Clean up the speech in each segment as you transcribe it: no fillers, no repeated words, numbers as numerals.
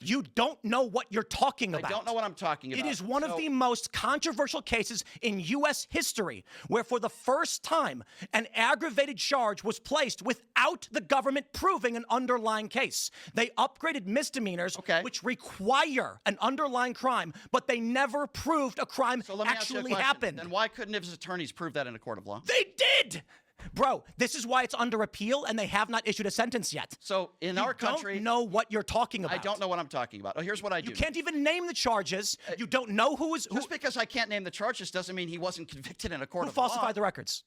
You don't know what you're talking about. I don't know what I'm talking about. It is one of the most controversial cases in U.S. history where for the first time an aggravated charge was placed without the government proving an underlying case. They upgraded misdemeanors, which require an underlying crime, but they never proved a crime actually happened. Then why couldn't his attorneys prove that in a court of law? They did! Bro, this is why it's under appeal, and they have not issued a sentence yet. So in our country, you don't know what you're talking about. I don't know what I'm talking about. Oh, here's what I do. You can't even name the charges. You don't know who is who. Just because I can't name the charges doesn't mean he wasn't convicted in a court of law. Who falsified the records?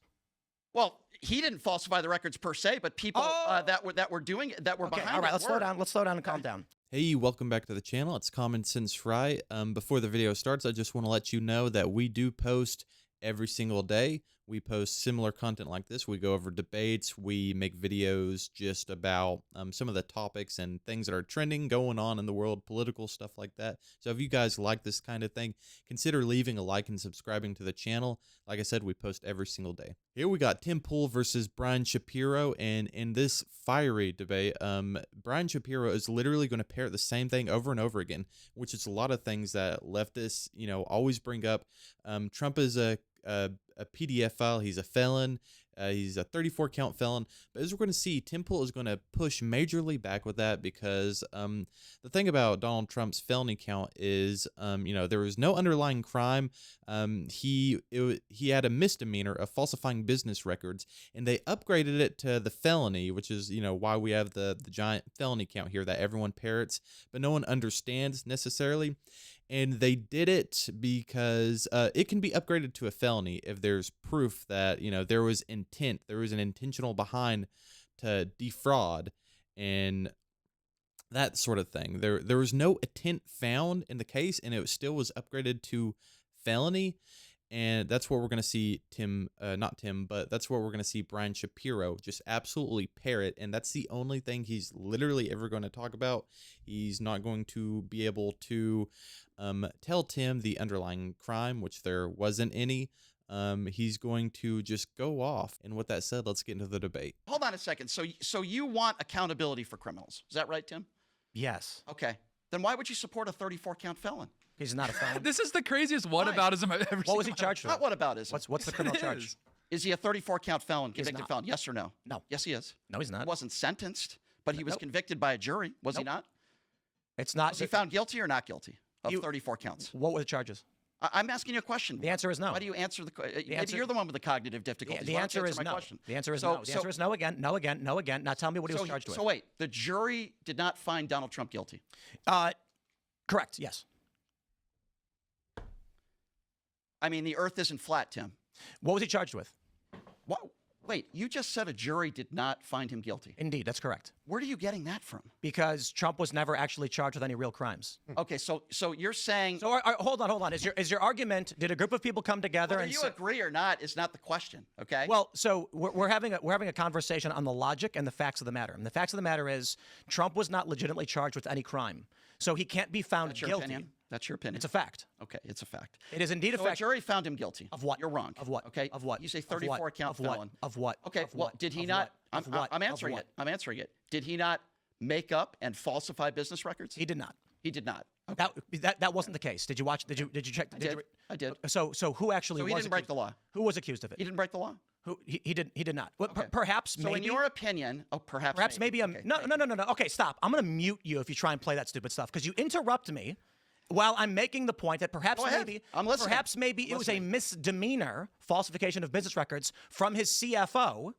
Well, he didn't falsify the records per se, but people that were doing it, that were behind it. All right, let's slow down. Let's slow down and calm down. Hey, welcome back to the channel. It's Common Sense Fry. Before the video starts, I just want to let you know that we do post every single day. We post similar content like this. We go over debates. We make videos just about some of the topics and things that are trending, going on in the world, political stuff like that. So if you guys like this kind of thing, consider leaving a like and subscribing to the channel. Like I said, we post every single day. Here we got Tim Pool versus Brian Shapiro. And in this fiery debate, Brian Shapiro is literally going to parrot the same thing over and over again, which is a lot of things that leftists, always bring up. Trump is a PDF file. He's a felon. He's a 34 count felon. But as we're going to see, Tim Pool is going to push majorly back with that because the thing about Donald Trump's felony count is, there was no underlying crime. He had a misdemeanor of falsifying business records, and they upgraded it to the felony, which is, why we have the giant felony count here that everyone parrots, but no one understands necessarily. And they did it because it can be upgraded to a felony if there's proof that, there was intent, there was an intentional behind to defraud and that sort of thing. There was no intent found in the case, and it still was upgraded to felony. And that's what we're going to see that's what we're going to see Brian Shapiro just absolutely parrot. And that's the only thing he's literally ever going to talk about. He's not going to be able to tell Tim the underlying crime, which there wasn't any. He's going to just go off. And with that said, let's get into the debate. Hold on a second. So you want accountability for criminals. Is that right, Tim? Yes. Okay. Then why would you support a 34 count felon? He's not a felon. This is the craziest whataboutism I've ever seen. What was he charged with? Not whataboutism. What's the criminal charge? Is he a 34 count felon, convicted felon? Yes or no? No. Yes, he is. No, he's not. He wasn't sentenced, but he was convicted by a jury. Was he not? It's not. Was he found guilty or not guilty of 34 counts? What were the charges? I'm asking you a question. The answer is no. Why do you answer the question? Maybe you're the one with the cognitive difficulties. The answer is no. The answer is no. The answer is no again, no again, no again. Now tell me what he was charged with. So wait, the jury did not find Donald Trump guilty? Correct, yes. I mean, the earth isn't flat, Tim. What was he charged with? What? Wait, you just said a jury did not find him guilty. Indeed, that's correct. Where are you getting that from? Because Trump was never actually charged with any real crimes. Okay, so you're saying... So hold on. Is your argument, did a group of people come together and... Whether you agree or not is not the question, okay? Well, so we're having a conversation on the logic and the facts of the matter. And the facts of the matter is Trump was not legitimately charged with any crime. So he can't be found guilty. Opinion? That's your opinion. It's a fact. Okay, it's a fact. It is indeed a fact. A jury found him guilty. Of what? You're wrong. Of what? Okay. Of what? You say 34 count felon. Of what? Okay. Well, did he not? I'm answering it. I'm answering it. Did he not make up and falsify business records? He did not. He did not. Okay. That wasn't the case. Did you watch? Did you check? I did. So who actually? So he didn't break the law. Who was accused of it? He didn't break the law. Who he did not. Well, Okay. Perhaps maybe. So in your opinion, perhaps maybe no. Okay, stop. I'm gonna mute you if you try and play that stupid stuff because you interrupt me while I'm making the point that perhaps maybe it was a misdemeanor falsification of business records from his CFO.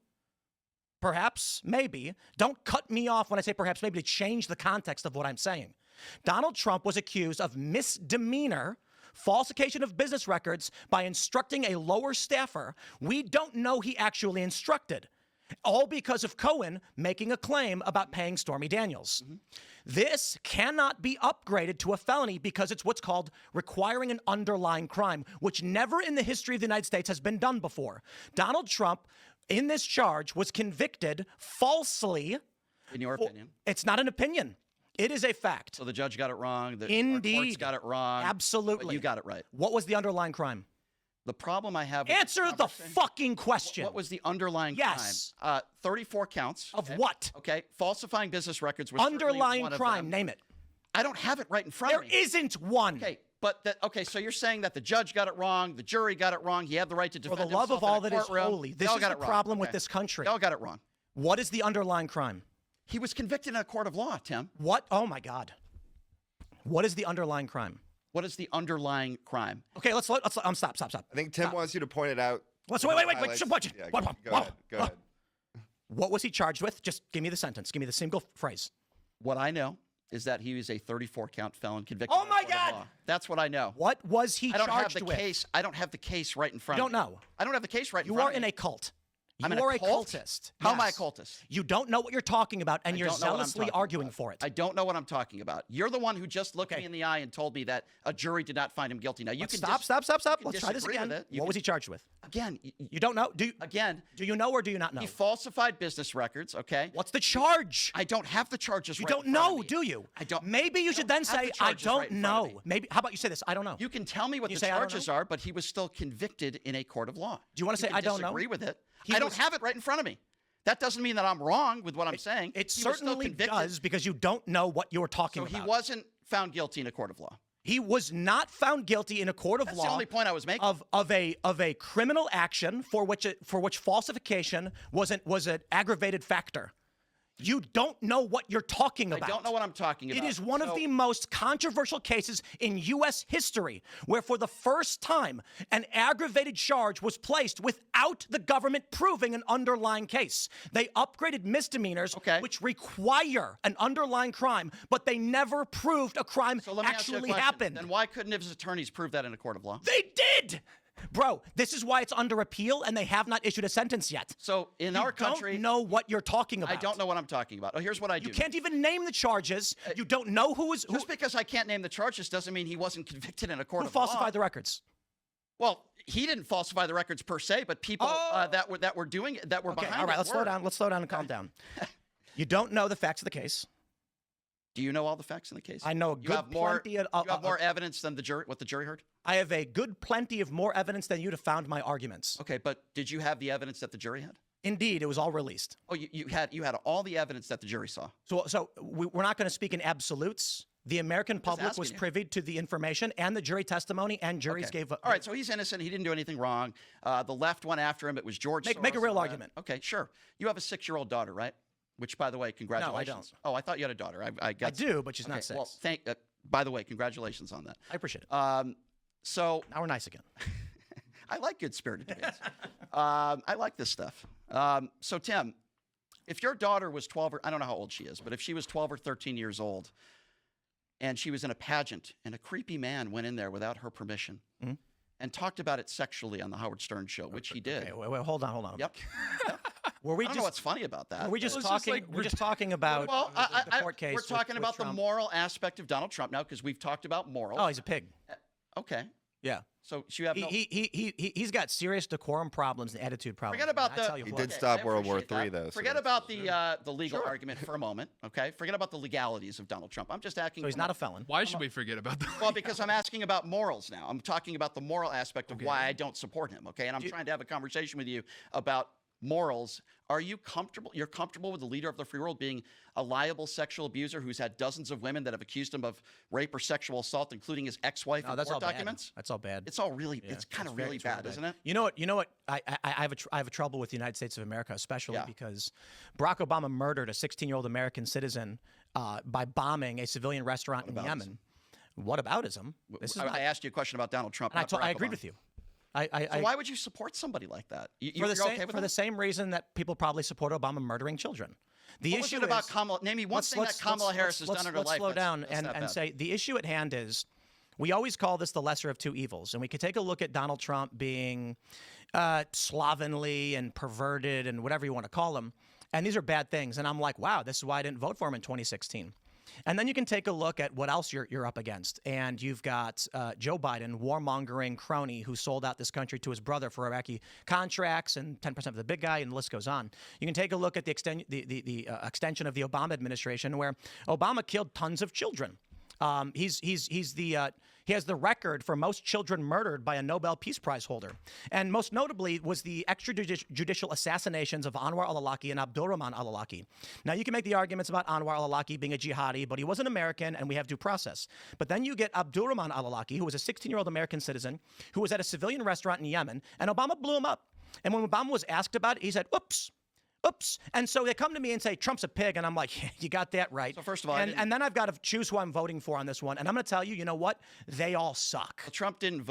Perhaps maybe. Don't cut me off when I say perhaps maybe to change the context of what I'm saying. Donald Trump was accused of misdemeanor falsification of business records by instructing a lower staffer we don't know he actually instructed, all because of Cohen making a claim about paying Stormy Daniels. This cannot be upgraded to a felony because it's what's called requiring an underlying crime, which never in the history of the United States has been done before. Donald Trump, in this charge, was convicted falsely. In your opinion? It's not an opinion. It is a fact. So the judge got it wrong. Indeed. Our courts got it wrong. Absolutely. But you got it right. What was the underlying crime? The problem I have... Answer the fucking question. What was the underlying yes. crime? 34 counts. Of what? Okay. Falsifying business records was underlying one crime. Of them. Name it. I don't have it right in front of me. There isn't one. Okay, but so you're saying that the judge got it wrong, the jury got it wrong, he had the right to defend For the love himself of all in a that is courtroom. holy, this is the problem with this country. They all got it wrong. What is the underlying crime? He was convicted in a court of law, Tim. What? Oh my God. What is the underlying crime? What is the underlying crime? Okay, let's stop. I think Tim wants you to point it out. Wait. Go ahead. What was he charged with? Just give me the sentence. Give me the single phrase. What I know is that he was a 34-count felon convicted. Oh my God! That's what I know. What was he charged with? I don't have the case right in front of me. You don't know. I don't have the case right in You front are of in me. a cult. I'm in You a are a cult? cultist. How am I a Yes. cultist? You don't know what you're talking about, and you're don't know what I'm zealously talking arguing about. for it. I don't know what I'm talking about. You're the one who just looked Okay. me in the eye and told me that a jury did not find him guilty. Now, you can Stop. can Let's try this disagree again. with it. What was he charged with? Again, You don't know? Do you know or do you not know? he falsified business records, okay? What's the charge? I don't have the charges You right don't in front of know, me. do you? I don't. Maybe you should then have say, the I charges right don't in front of know. me. Maybe. How about you say this? I don't know. You can tell me what You the say, I don't charges know? are, but he was still convicted in a court of law. Do you want to say, I don't know? Disagree with it. He I don't was- have it right in front of me. That doesn't mean that I'm wrong with what I'm saying. It He was still certainly convicted. does because you don't know what you're talking So about. he wasn't found guilty in a court of law. He was not found guilty in a court of That's law. the only point I was making. Of a criminal action for which falsification was an aggravated factor. You don't know what you're talking about. I don't know what I'm talking about. It is one of the most controversial cases in U.S. history where for the first time an aggravated charge was placed without the government proving an underlying case. They upgraded misdemeanors which require an underlying crime, but they never proved a crime So let me ask you a actually question. happened. Then why couldn't his attorneys prove that in a court of law? They did! Bro, this is why it's under appeal and they have not issued a sentence yet. So in our country, You don't know what you're talking about. I don't know what I'm talking about. Oh, here's what I do. You can't even name the charges. You don't know who Just because I can't name the charges doesn't mean he wasn't convicted in a court of law. falsified the records. Well, he didn't falsify the records per se, but people that were doing it, that were behind All right, it let's were. slow down. Let's slow down and calm down. You don't know the facts of the case. Do you know all the facts in the case? I know a You good have more. plenty of. You have more evidence than the jury. What the jury heard? I have a good plenty of more evidence than you to found my arguments. Okay, but did you have the evidence that the jury had? Indeed, it was all released. Oh, you had all the evidence that the jury saw. So we're not going to speak in absolutes. The American public was asking you. privy to the information and the jury testimony, and juries Okay. gave. All right, so he's innocent. He didn't do anything wrong. The left went after him. It was George. Make a Soros real and that. argument. Okay, sure. You have a 6-year-old daughter, right? Which, by the way, congratulations. don't. Oh, I thought you had a daughter. I I do, but she's not 6. Well, by the way, congratulations on that. I appreciate it. So Now we're nice again. I like good-spirited debates. I like this stuff. So Tim, if your daughter was 12 or I don't know how old she is, but if she was 12 or 13 years old, and she was in a pageant, and a creepy man went in there without her permission and talked about it sexually on the Howard Stern show, which he did. Okay, wait, hold on. Yep. Were we I don't know what's funny about that. Were we just It's just talking? like we're just talking about Well, the court case. we're talking with about the Trump. moral aspect of Donald Trump now because we've talked about morals. Oh, he's a pig. Okay. Yeah. So you have no. He's got serious decorum problems and attitude problems. Forget about I the. tell you He what. did stop I World War appreciate III, that. though, so Forget that's- about the legal argument for a moment. Okay. Forget about the legalities of Donald Trump. I'm just asking. So he's not a felon. Why should we forget about that? Well, because I'm asking about morals now. I'm talking about the moral aspect of why I don't support him. Okay. And I'm trying to have a conversation with you about morals. Are you comfortable? You're comfortable with the leader of the free world being a liable sexual abuser who's had dozens of women that have accused him of rape or sexual assault, including his ex-wife No, in that's court all documents? bad. That's all bad. It's all really. Yeah, it's kind of very- really it's really bad, isn't it? You know what? I have a trouble with the United States of America, especially Yeah. because Barack Obama murdered a 16-year-old American citizen by bombing a civilian restaurant in Yemen. Whataboutism? This is I asked you a question about Donald Trump. and not Barack I agreed Obama. with you. So why would you support somebody like that? For the same reason that people probably support Obama murdering children. The What issue was it about is, Kamala? Name me one thing that Kamala Harris has done in her let's life. slow that's- down that's and that bad. say the issue at hand is we always call this the lesser of two evils. And we could take a look at Donald Trump being slovenly and perverted and whatever you want to call him. And these are bad things. And I'm like, wow, this is why I didn't vote for him in 2016. And then you can take a look at what else you're up against. And you've got Joe Biden, warmongering crony who sold out this country to his brother for Iraqi contracts and 10% of the big guy, and the list goes on. You can take a look at the extension of the Obama administration where Obama killed tons of children. He has the record for most children murdered by a Nobel Peace Prize holder. And most notably was the extrajudicial assassinations of Anwar al-Awlaki and Abdurrahman al-Awlaki. Now, you can make the arguments about Anwar al-Awlaki being a jihadi, but he was an American, and we have due process. But then you get Abdurrahman al-Awlaki, who was a 16-year-old American citizen, who was at a civilian restaurant in Yemen, and Obama blew him up. And when Obama was asked about it, he said, oops. Oops. And so they come to me and say, Trump's a pig. And I'm like, yeah, you got that right. So first of all, and then I've got to choose who I'm voting for on this one. And I'm going to tell you, you know what? They all suck. Well, Trump didn't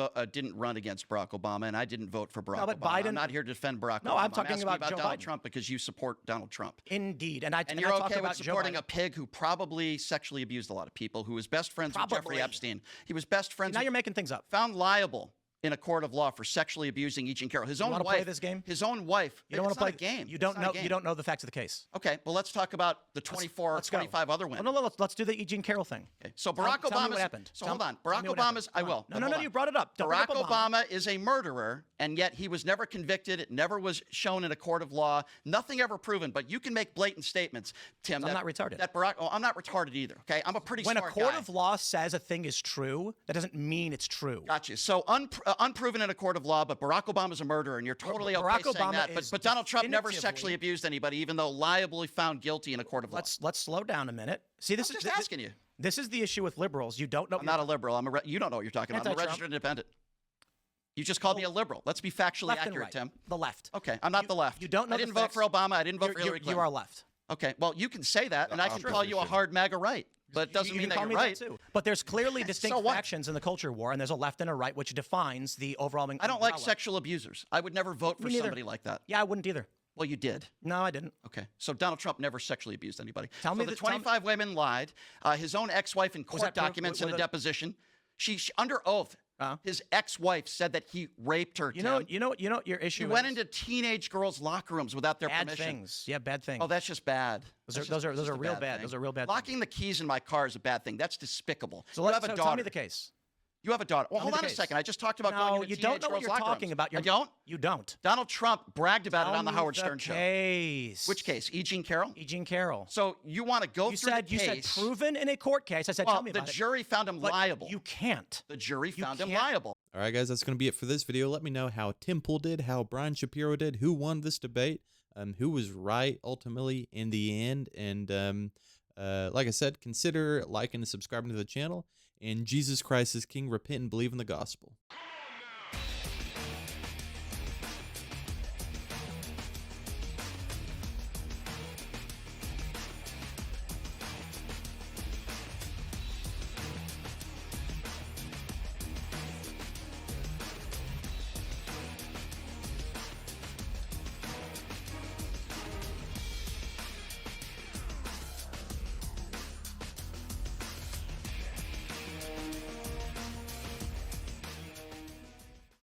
run against Barack Obama, and I didn't vote for Barack but Obama. Biden, I'm not here to defend Barack Obama. No, I'm talking asking about Joe Donald Biden. Trump because you support Donald Trump. Indeed. And you're okay with supporting a pig who probably sexually abused a lot of people, who was best friends with Jeffrey Epstein. He was best friends. Now you're making things up. Found liable in a court of law for sexually abusing E. Jean Carroll. His own wife. Play this game? His own wife. You don't want to play a game. You don't know. You don't know the facts of the case. Okay. Well, let's talk about the 24 or 25 other women. No, let's do the E. Jean Carroll thing. Okay. So Barack Obama. Tell me what happened. So hold on. Barack Obama's. I will. No. You brought it up. Barack Obama is a murderer, and yet he was never convicted. It never was shown in a court of law. Nothing ever proven. But you can make blatant statements, Tim. I'm not retarded. That Barack. Oh, I'm not retarded either. Okay. I'm a pretty smart guy. When a court of law says a thing is true, that doesn't mean it's true. Gotcha. So unproven in a court of law, but Barack Obama's a murderer, and you're totally okay saying that. But Donald Trump never sexually abused anybody, even though liably found guilty in a court of law. Let's slow down a minute. See, this I'm just asking you. This is the issue with liberals. You don't know. I'm not a liberal. You don't know what you're talking about. I'm a registered independent. You just called me a liberal. Let's be factually accurate, Tim. The left. Okay, I'm not the left. You don't know. I didn't vote for Obama. I didn't vote for Hillary Clinton. You are left. Okay, well, you can say that, and I can call you a hard MAGA right. But it doesn't mean that you're right. Too. But there's clearly distinct factions in the culture war, and there's a left and a right, which defines the overall. I don't like sexual abusers. I would never vote for somebody like that. Yeah, I wouldn't either. Well, you did. No, I didn't. Okay. So Donald Trump never sexually abused anybody. Tell me the 25 women lied. His own ex-wife in court documents in a deposition. She under oath. His ex-wife said that he raped her. You know what your issue is? He went into teenage girls' locker rooms without their permission. Bad things. Yeah, bad things. Oh, that's just bad. Those are real bad. Those are real bad. Locking the keys in my car is a bad thing. That's despicable. So tell me the case. You have a daughter. Well, hold on a second. I just talked about going into teenage girls' locker rooms. No, you don't know what you're talking about. I don't? You don't. Donald Trump bragged about it on the Howard Stern show. Which case? E. Jean Carroll? E. Jean Carroll. So you want to go through the case. You said proven in a court case. I said, tell me about it. The jury found him liable. You can't. The jury found him liable. All right, guys, that's going to be it for this video. Let me know how Tim Pool did, how Brian Shapiro did, who won this debate, who was right ultimately in the end. And like I said, consider liking and subscribing to the channel. And Jesus Christ is King. Repent and believe in the gospel.